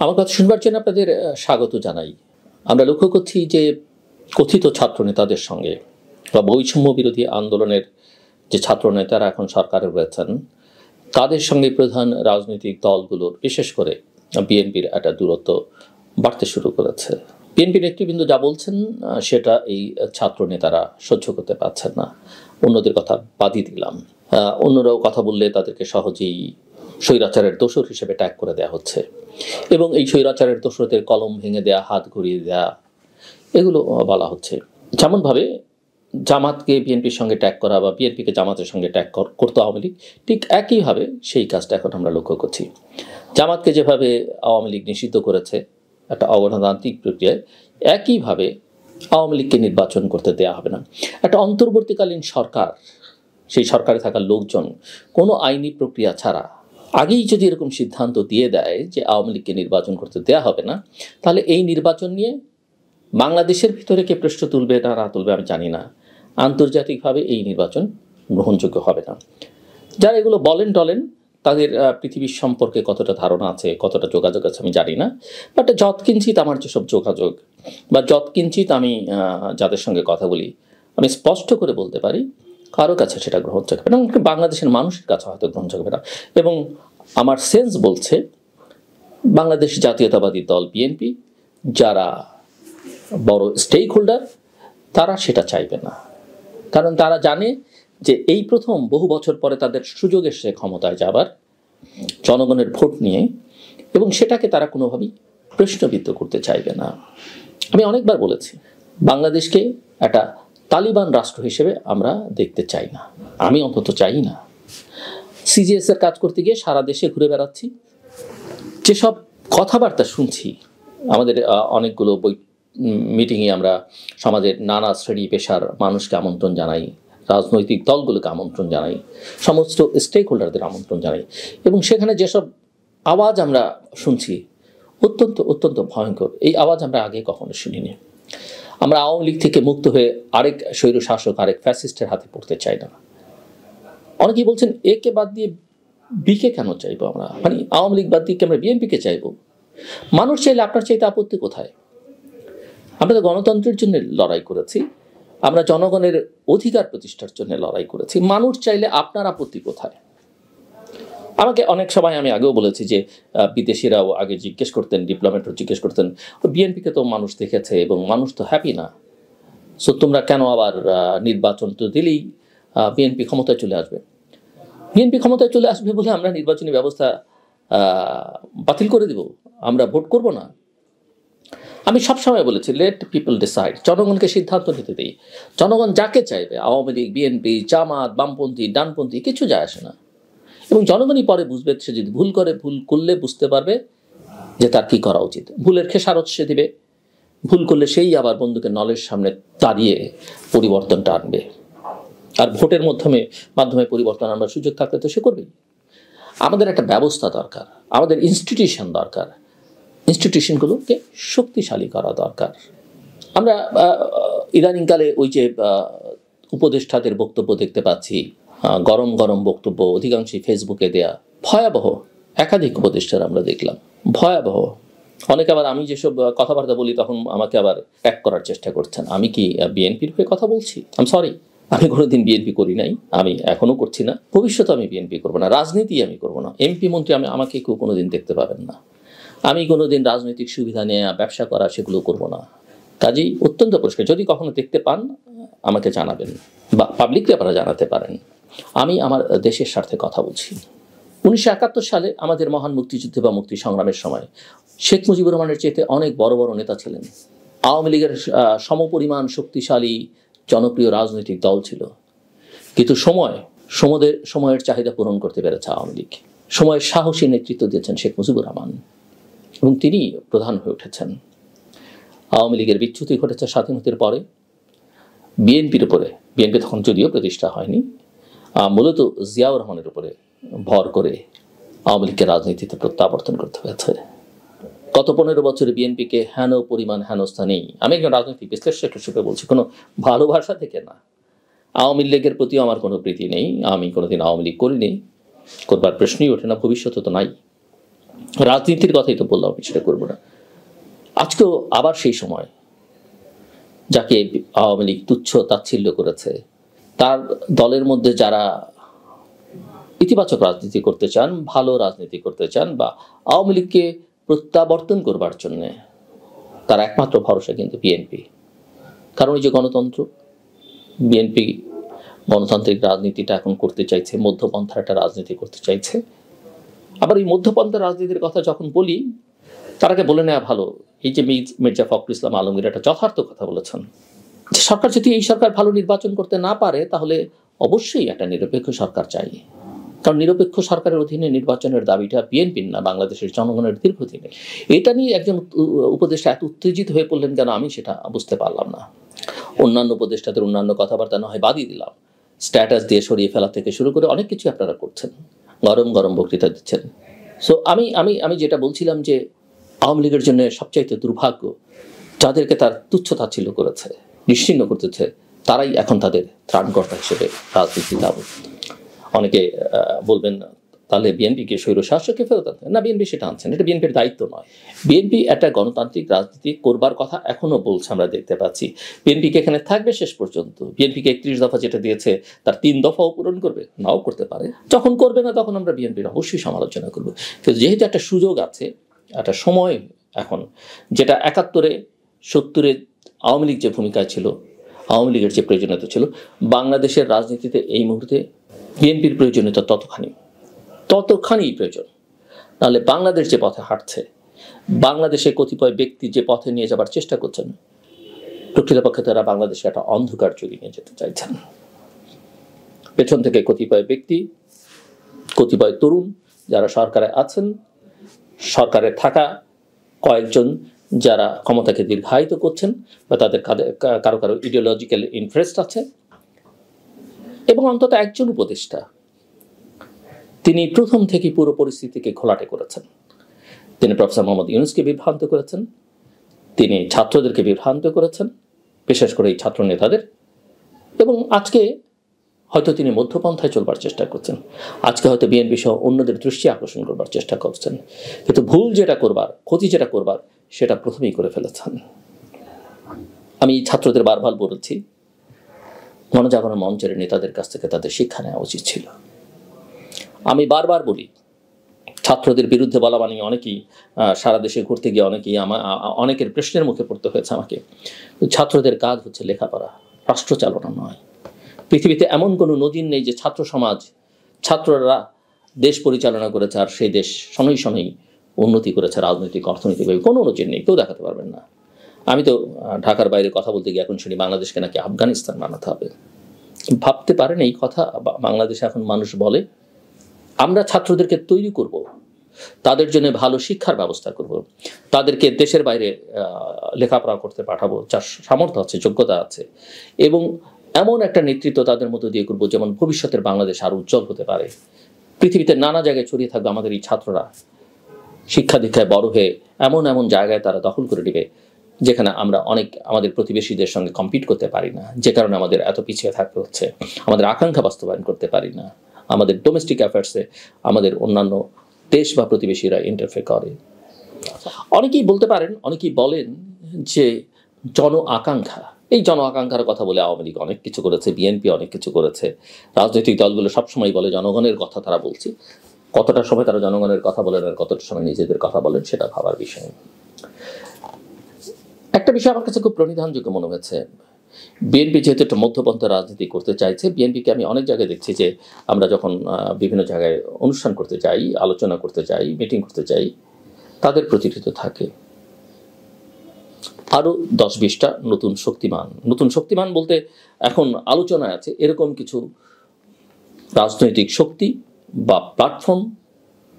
আমার কথা শুনবার জন্য আপনাদের স্বাগত জানাই। আমরা লক্ষ্য করছি যে কথিত ছাত্রনেতাদের সঙ্গে বা বৈষম্য বিরোধী আন্দোলনের যে ছাত্রনেতারা এখন সরকারে রয়েছেন তাদের সঙ্গে প্রধান রাজনৈতিক দলগুলোর বিশেষ করে বিএনপির একটা দূরত্ব বাড়তে শুরু করেছে। বিএনপির নেতৃবৃন্দ যা বলছেন সেটা এই ছাত্রনেতারা সহ্য করতে পারছেন না। অন্যদের কথা বাদই দিলাম, অন্যরাও কথা বললে তাদেরকে সহজেই স্বৈরাচারের দোসর হিসেবে ট্যাগ করে দেওয়া হচ্ছে এবং এই স্বৈরাচারের দোসরদের কলম ভেঙে দেয়া, হাত ঘুরিয়ে দেয়া, এগুলো বলা হচ্ছে। যেমনভাবে জামাতকে বিএনপির সঙ্গে ট্যাগ করা বা বিএনপিকে জামাতের সঙ্গে ট্যাগ করতো আওয়ামী লীগ, ঠিক একইভাবে সেই কাজটা এখন আমরা লক্ষ্য করছি। জামাতকে যেভাবে আওয়ামী লীগ নিষিদ্ধ করেছে একটা অগণতান্ত্রিক প্রক্রিয়ায়, একইভাবে আওয়ামী লীগকে নির্বাচন করতে দেয়া হবে না। একটা অন্তর্বর্তীকালীন সরকার, সেই সরকারে থাকা লোকজন কোনো আইনি প্রক্রিয়া ছাড়া আগেই যদি এরকম সিদ্ধান্ত দিয়ে দেয় যে আওয়ামী লীগকে নির্বাচন করতে দেয়া হবে না, তাহলে এই নির্বাচন নিয়ে বাংলাদেশের ভিতরে কে প্রশ্ন তুলবে না তুলবে আমি জানি না, আন্তর্জাতিকভাবে এই নির্বাচন গ্রহণযোগ্য হবে না। যারা এগুলো বলেন টলেন তাদের পৃথিবীর সম্পর্কে কতটা ধারণা আছে, কতটা যোগাযোগ আছে আমি জানি না, বাট যৎকিঞ্চিত আমার যেসব যোগাযোগ বা যৎকিঞ্চিত আমি যাদের সঙ্গে কথা বলি, আমি স্পষ্ট করে বলতে পারি কারো কাছে সেটা গ্রহণযোগ্য হবে না, বাংলাদেশের মানুষের কাছে হয়তো গ্রহণযোগ্য হবে না। এবং আমার সেন্স বলছে বাংলাদেশ জাতীয়তাবাদী দল বিএনপি, যারা বড় স্টেক হোল্ডার, তারা সেটা চাইবে না। কারণ তারা জানে যে এই প্রথম বহু বছর পরে তাদের সুযোগ এসে ক্ষমতায় যাবার জনগণের ভোট নিয়ে, এবং সেটাকে তারা কোনোভাবেই প্রশ্নবিদ্ধ করতে চাইবে না। আমি অনেকবার বলেছি বাংলাদেশকে একটা তালিবান রাষ্ট্র হিসেবে আমরা দেখতে চাই না, আমি অন্তত চাই না। সিজিএস এর কাজ করতে গিয়ে সারা দেশে ঘুরে বেড়াচ্ছি, যেসব কথাবার্তা শুনছি, আমাদের অনেকগুলো মিটিংয়ে আমরা সমাজের নানা শ্রেণী পেশার মানুষকে আমন্ত্রণ জানাই, রাজনৈতিক দলগুলোকে আমন্ত্রণ জানাই, সমস্ত স্টেক হোল্ডারদের আমন্ত্রণ জানাই, এবং সেখানে যেসব আওয়াজ আমরা শুনছি অত্যন্ত অত্যন্ত ভয়ঙ্কর। এই আওয়াজ আমরা আগে কখনো শুনিনি। আমরা আওয়ামী লীগ থেকে মুক্ত হয়ে আরেক স্বৈরশাসক, আরেক ফ্যাসিস্টের হাতে পড়তে চাই না। অনেকেই বলছেন একে বাদ দিয়ে বিকে কেন চাইবো আমরা, মানে আওয়ামী লীগ বাদ দিয়ে আমরা বিএনপিকে চাইবো। মানুষ চাইলে আপনার চাইতে আপত্তি কোথায়? আমরা তো গণতন্ত্রের জন্য লড়াই করেছি, আমরা জনগণের অধিকার প্রতিষ্ঠার জন্য লড়াই করেছি, মানুষ চাইলে আপনার আপত্তি কোথায়? আমাকে অনেক সময় আমি আগেও বলেছি যে বিদেশিরাও আগে জিজ্ঞেস করতেন, ডিপ্লোম্যাটরা জিজ্ঞেস করতেন বিএনপিকে তো মানুষ দেখেছে এবং মানুষ তো হ্যাপি না, সো তোমরা কেন আবার নির্বাচন তো দিলেই বিএনপি ক্ষমতায় চলে আসবে। বিএনপি ক্ষমতায় চলে আসবে বলে আমরা নির্বাচনী ব্যবস্থা বাতিল করে দিব, আমরা ভোট করব না? আমি সবসময় বলেছি লেট পিপল ডিসাইড, জনগণকে সিদ্ধান্ত নিতে দিই। জনগণ যাকে চাইবে, আওয়ামী লীগ, বিএনপি, জামাত, বামপন্থী, ডানপন্থী, কিছু যায় আসে না। এবং জনগণই পরে বুঝবে, সে যদি ভুল করে, ভুল করলে বুঝতে পারবে যে তার কি করা উচিত, ভুলের খেসারত সে দিবে, ভুল করলে সেই আবার বন্দুকের নলের সামনে দাঁড়িয়ে পরিবর্তনটা আনবে। আর ভোটের মাধ্যমে পরিবর্তন আনবার সুযোগ থাকলে তো সে করবেই। আমাদের একটা ব্যবস্থা দরকার, আমাদের ইনস্টিটিউশন দরকার, ইনস্টিটিউশনগুলোকে শক্তিশালী করা দরকার। আমরা ইদানিংকালে ওই যে উপদেষ্টাদের বক্তব্য দেখতে পাচ্ছি, গরম গরম বক্তব্য, অধিকাংশই ফেসবুকে দেয়া, ভয়াবহ। একাধিক উপদেষ্টার আমরা দেখলাম, ভয়াবহ। অনেকে আবার আমি যেসব কথাবার্তা বলি তখন আমাকে আবার ট্যাগ করার চেষ্টা করছেন। আমি কি বিএনপির হয়ে কথা বলছি? আই এম সরি, আমি কোনোদিন বিএনপি করি নাই, আমি এখনো করছি না, ভবিষ্যতে আমি বিএনপি করবো না, রাজনীতি আমি করবো না। এমপি মন্ত্রী আমাকে কেউ কোনোদিন দেখতে পাবেন না। আমি কোনোদিন রাজনৈতিক সুবিধা নিয়ে ব্যবসা করা সেগুলো করবো না। কাজেই অত্যন্ত পরিষ্কার, যদি কখনো দেখতে পান আমাকে জানাবেন বা পাবলিককে আপনারা জানাতে পারেন। আমি আমার দেশের স্বার্থে কথা বলছি। 1971 সালে আমাদের মহান মুক্তিযুদ্ধে বা মুক্তি সংগ্রামের সময় শেখ মুজিবুর রহমানের চেয়ে অনেক বড় বড় নেতা ছিলেন। আওয়ামী লীগের সমপরিমাণ শক্তিশালী জনপ্রিয় রাজনৈতিক দল ছিল, কিন্তু সময়ের চাহিদা পূরণ করতে পেরেছে আওয়ামী লীগ। সময়ের সাহসী নেতৃত্ব দিয়েছেন শেখ মুজিবুর রহমান এবং তিনি প্রধান হয়ে উঠেছেন। আওয়ামী লীগের বিচ্যুতি ঘটেছে স্বাধীনতার পরে বিএনপির উপরে। বিএনপি তখন যদিও প্রতিষ্ঠা হয়নি, মূলত জিয়াউর রহমানের উপরে ভর করে আওয়ামী লীগকে রাজনীতিতে প্রত্যাবর্তন করতে হয়েছে। গত 15 বছরে বিএনপিকে হেনস্থা নেই। আমি একজন রাজনৈতিক বিশ্লেষক হিসেবে বলছি, কোনো ভালোবাসা থেকে না। আওয়ামী লীগের প্রতিও আমার কোনো প্রীতি নেই, আমি কোনোদিন আওয়ামী লীগ করিনি, করবার প্রশ্নই ওঠে না, ভবিষ্যতে তো নাই। রাজনীতির কথাই তো বললাম, আমি সেটা করবো না। আজকেও আবার সেই সময় যাকে আওয়ামী লীগ তুচ্ছ তাচ্ছিল্য করেছে, তার দলের মধ্যে যারা ইতিবাচক রাজনীতি করতে চান, ভালো রাজনীতি করতে চান, বা আওয়ামী লীগকে প্রত্যাবর্তন করবার জন্যে তার একমাত্র ভরসা কিন্তু বিএনপি। কারণ এই যে গণতন্ত্র, বিএনপি গণতান্ত্রিক রাজনীতিটা এখন করতে চাইছে, মধ্যপন্থার একটা রাজনীতি করতে চাইছে। আবার এই মধ্যপন্থার রাজনীতির কথা যখন বলি, তার আগে বলে নেওয়া ভালো, এই যে মির্জা ফখরুল ইসলাম আলমগীর একটা যথার্থ কথা বলেছেন যে সরকার যদি এই সরকার ভালো নির্বাচন করতে না পারে, তাহলে অবশ্যই একটা নিরপেক্ষ সরকার চাই। কারণ নিরপেক্ষ সরকারের অধীনে নির্বাচনের দাবিটা বিএনপির না, বাংলাদেশের জনগণের দীর্ঘদিনে। এটা নিয়ে একজন উপদেষ্টা এত উত্তেজিত হয়ে পড়লেন কেন, আমি সেটা বুঝতে পারলাম না। অন্যান্য উপদেষ্টাদের অন্যান্য কথাবার্তা না হয় বাদই দিলাম, স্ট্যাটাস দিয়ে সরিয়ে ফেলা থেকে শুরু করে অনেক কিছু আপনারা করছেন, গরম গরম বক্তৃতা দিচ্ছেন। সো আমি আমি আমি যেটা বলছিলাম যে আওয়ামী লীগের জন্য সবচাইতে দুর্ভাগ্য, যাদেরকে তার তুচ্ছ তাচ্ছিল্য করেছে, নিশ্চিহ্ন করতেছে, তারাই এখন তাদের ত্রাণকর্তা হিসেবে রাজনীতি লাভ। অনেকে বলবেন তাহলে বিএনপিকে স্বৈরশাসককে ফেরত আনতে, না, বিএনপি সেটা আনছেন, এটা বিএনপির দায়িত্ব নয়। বিএনপি একটা গণতান্ত্রিক রাজনীতি করবার কথা এখনো বলছে, আমরা দেখতে পাচ্ছি। বিএনপিকে এখানে থাকবে শেষ পর্যন্ত। বিএনপিকে 31 দফা যেটা দিয়েছে তার 3 দফাও পূরণ করবে, নাও করতে পারে। যখন করবে না তখন আমরা বিএনপির অবশ্যই সমালোচনা করবো। কিন্তু যেহেতু একটা সুযোগ আছে, একটা সময় এখন, যেটা 71-এ 70-এ আওয়ামী লীগ যে ভূমিকায় ছিল, আওয়ামী লীগের যে প্রয়োজনীয়তা ছিল, বাংলাদেশের রাজনীতিতে এই মুহূর্তে বিএনপির প্রয়োজনীয়তা ততখানি প্রয়োজন। নাহলে বাংলাদেশ যে পথে হাঁটছে, বাংলাদেশে কতিপয় ব্যক্তি যে পথে নিয়ে যাবার চেষ্টা করছেন, প্রকৃতপক্ষে তারা বাংলাদেশে একটা অন্ধকার যুগে নিয়ে যেতে চাইছেন। পেছন থেকে কতিপয় ব্যক্তি, কতিপয় তরুণ যারা সরকারে আছেন, সরকারে থাকা কয়েকজন যারা ক্ষমতাকে দীর্ঘায়িত করছেন, বা তাদের কারো কারো ইডিওলজিক্যাল ইন্টারেস্ট আছে, এবং অন্তত একজন উপদেষ্টা, তিনি প্রথম থেকে পুরো পরিস্থিতিকে ঘোলাটে করেছেন। তিনি প্রফেসর মোহাম্মদ ইউনূসকে বিভ্রান্ত করেছেন, তিনি ছাত্রদেরকে বিভ্রান্ত করেছেন, বিশেষ করে এই ছাত্র নেতাদের, এবং আজকে হয়তো তিনি মধ্যপন্থায় চলবার চেষ্টা করছেন। আজকে হয়তো বিএনপি সহ অন্যদের দৃষ্টি আকর্ষণ করবার চেষ্টা করছেন, কিন্তু ভুল যেটা করবার, ক্ষতি যেটা করবার, সেটা প্রথমেই করে ফেলেছেন। আমি ছাত্রদের বারবার বলেছি, গণজাগরণ মঞ্চের নেতাদের কাছ থেকে তাদের শিক্ষা নেওয়া উচিত ছিল। আমি বারবার বলি, ছাত্রদের বিরুদ্ধে বলা মানে অনেকেই সারা দেশে ঘুরতে গিয়ে অনেকের প্রশ্নের মুখে পড়তে হয়েছে আমাকে। ছাত্রদের কাজ হচ্ছে লেখাপড়া, রাষ্ট্র চালনা নয়। পৃথিবীতে এমন কোনো নজির নেই যে ছাত্র সমাজ, ছাত্ররা দেশ পরিচালনা করেছে আর সেই দেশ শনৈ শনৈ উন্নতি করেছে রাজনৈতিক অর্থনৈতিকভাবে, কোনো নজির নেই, কেউ দেখাতে পারবেন না। আমি তো ঢাকার বাইরে কথা বলতে গিয়ে এখন শুনি বাংলাদেশকে নাকি আফগানিস্তান বানাতে হবে। ভাবতে পারেন এই কথা বাংলাদেশে এখন মানুষ বলে? আমরা ছাত্রদেরকে তৈরি করব, তাদের জন্য ভালো শিক্ষার ব্যবস্থা করব, তাদেরকে দেশের বাইরে লেখাপড়া করতে পাঠাবো, যার সামর্থ্য আছে, যোগ্যতা আছে, এবং এমন একটা নেতৃত্ব তাদের মধ্যে দিয়ে করবো যেমন ভবিষ্যতের বাংলাদেশ আরো উজ্জ্বল হতে পারে। পৃথিবীতে নানা জায়গায় ছড়িয়ে থাকবে আমাদের এই ছাত্ররা, শিক্ষা দীক্ষায় বড় হয়ে এমন এমন জায়গায় তারা দখল করে নেবে যেখানে আমরা আমাদের প্রতিবেশীদের সঙ্গে কম্পিট করতে পারি না, যে কারণে আমাদের এত পিছিয়ে থাকতে হচ্ছে, আমাদের আকাঙ্ক্ষা বাস্তবায়ন করতে পারি না, আমাদের ডোমেস্টিক অ্যাফেয়ার্সে আমাদের অন্যান্য দেশ বা প্রতিবেশীরা ইন্টারফেয়ার করে। অনেকেই বলতে পারেন, অনেকেই বলেন যে জন আকাঙ্ক্ষা, এই জন আকাঙ্ক্ষার কথা বলে আওয়ামী লীগ অনেক কিছু করেছে, বিএনপি অনেক কিছু করেছে, রাজনৈতিক দলগুলো সবসময় বলে জনগণের কথা তারা বলছে। কতটা সময় তারা জনগণের কথা বলেন আর কতটা সময় নিজেদের কথা বলেন সেটা ভাবার বিষয়। একটা বিষয় আমার কাছে খুব প্রণিধানযোগ্য মনে হয়েছে, বিএনপি যেহেতু একটা মধ্যপন্থা রাজনীতি করতে চাইছে, বিএনপিকে আমি অনেক জায়গায় দেখছি যে আমরা যখন বিভিন্ন জায়গায় অনুষ্ঠান করতে যাই, আলোচনা করতে যাই, মিটিং করতে যাই, তাদের প্রতিনিধিত্ব থাকে আরও 10-20টা নতুন শক্তিমান বলতে এখন আলোচনায় আছে এরকম কিছু রাজনৈতিক শক্তি বা প্ল্যাটফর্ম,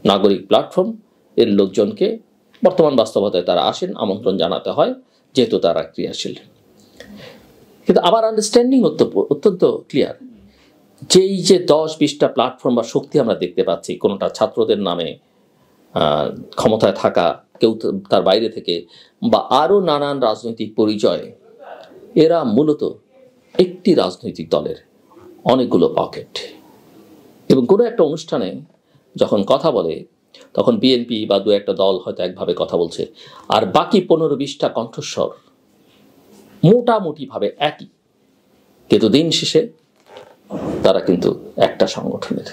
নাগরিক প্ল্যাটফর্ম এর লোকজনকে বর্তমান বাস্তবতায় তারা আসেন, আমন্ত্রণ জানাতে হয় যেহেতু তারা ক্রিয়াশীল। কিন্তু আমার আন্ডারস্ট্যান্ডিং অত্যন্ত ক্লিয়ার, যেই যে 10-20টা প্ল্যাটফর্ম বা শক্তি আমরা দেখতে পাচ্ছি, কোনোটা ছাত্রদের নামে ক্ষমতায় থাকা, কেউ তার বাইরে থেকে, বা আরও নানান রাজনৈতিক পরিচয়, এরা মূলত একটি রাজনৈতিক দলের অনেকগুলো পকেট। এবং কোনো একটা অনুষ্ঠানে যখন কথা বলে তখন বিএনপি বা দু একটা দল হয়তো একভাবে কথা বলছে, আর বাকি 15-20টা কণ্ঠস্বর মোটামুটিভাবে একই, কিন্তু দিন শেষে তারা কিন্তু একটা সংগঠনের।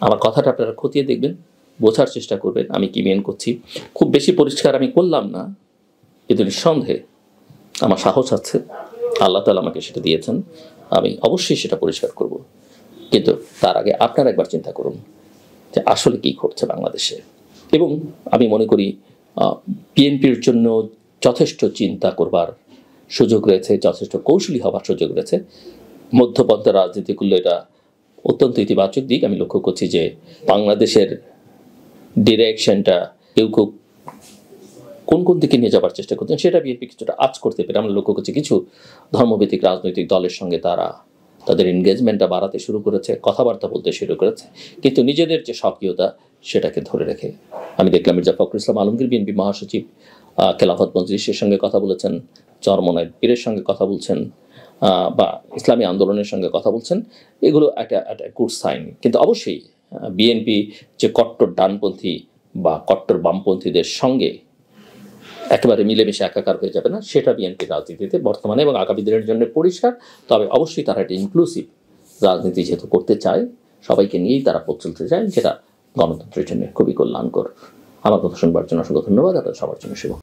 আমার কথাটা আপনারা খতিয়ে দেখবেন, বোঝার চেষ্টা করবেন আমি কি মেন করছি। খুব বেশি পরিষ্কার আমি করলাম না, কিন্তু নিঃসন্দেহে আমার সাহস আছে, আল্লাহ তাআলা আমাকে সেটা দিয়েছেন, আমি অবশ্যই সেটা পরিষ্কার করব। কিন্তু তার আগে আপনারা একবার চিন্তা করুন যে আসলে কি ঘটছে বাংলাদেশে। এবং আমি মনে করি বিএনপির জন্য যথেষ্ট চিন্তা করবার সুযোগ রয়েছে, যথেষ্ট কৌশলী হবার সুযোগ রয়েছে। মধ্যপন্থা রাজনীতি করলে এটা অত্যন্ত ইতিবাচক দিক। আমি লক্ষ্য করছি যে বাংলাদেশের ডিরেকশনটা কেউ কেউ কোন কোন দিকে নিয়ে যাবার চেষ্টা করছেন সেটা বিএনপি কিছুটা আঁচ করতে পেরে আমরা লক্ষ্য করছি। কিছু ধর্মভিত্তিক রাজনৈতিক দলের সঙ্গে তারা তাদের এনগেজমেন্টটা বাড়াতে শুরু করেছে, কথাবার্তা বলতে শুরু করেছে, কিন্তু নিজেদের যে সক্রিয়তা সেটাকে ধরে রেখে। আমি দেখলাম মির্জা ফখরুল ইসলাম আলমগীর বিএনপি মহাসচিব খেলাফত মজলিসের সঙ্গে কথা বলেছেন, চরমনায় পীরের সঙ্গে কথা বলছেন, বা ইসলামী আন্দোলনের সঙ্গে কথা বলছেন। এগুলো একটা গুড সাইন। কিন্তু অবশ্যই বিএনপি যে কট্টর ডানপন্থী বা কট্টর বামপন্থীদের সঙ্গে একেবারে মিলেমিশে একাকার হয়ে যাবে না, সেটা বিএনপির রাজনীতিতে বর্তমানে এবং আগামী দিনের জন্য পরিষ্কার। তবে অবশ্যই তারা একটা ইনক্লুসিভ রাজনীতি যেহেতু করতে চায়, সবাইকে নিয়েই তারা পথ চলতে চায়, যেটা গণতন্ত্রের জন্য খুবই কল্যাণকর। আমার কথা শুনবার জন্য অসংখ্য ধন্যবাদ। আপনাদের সবার জন্য শুভ।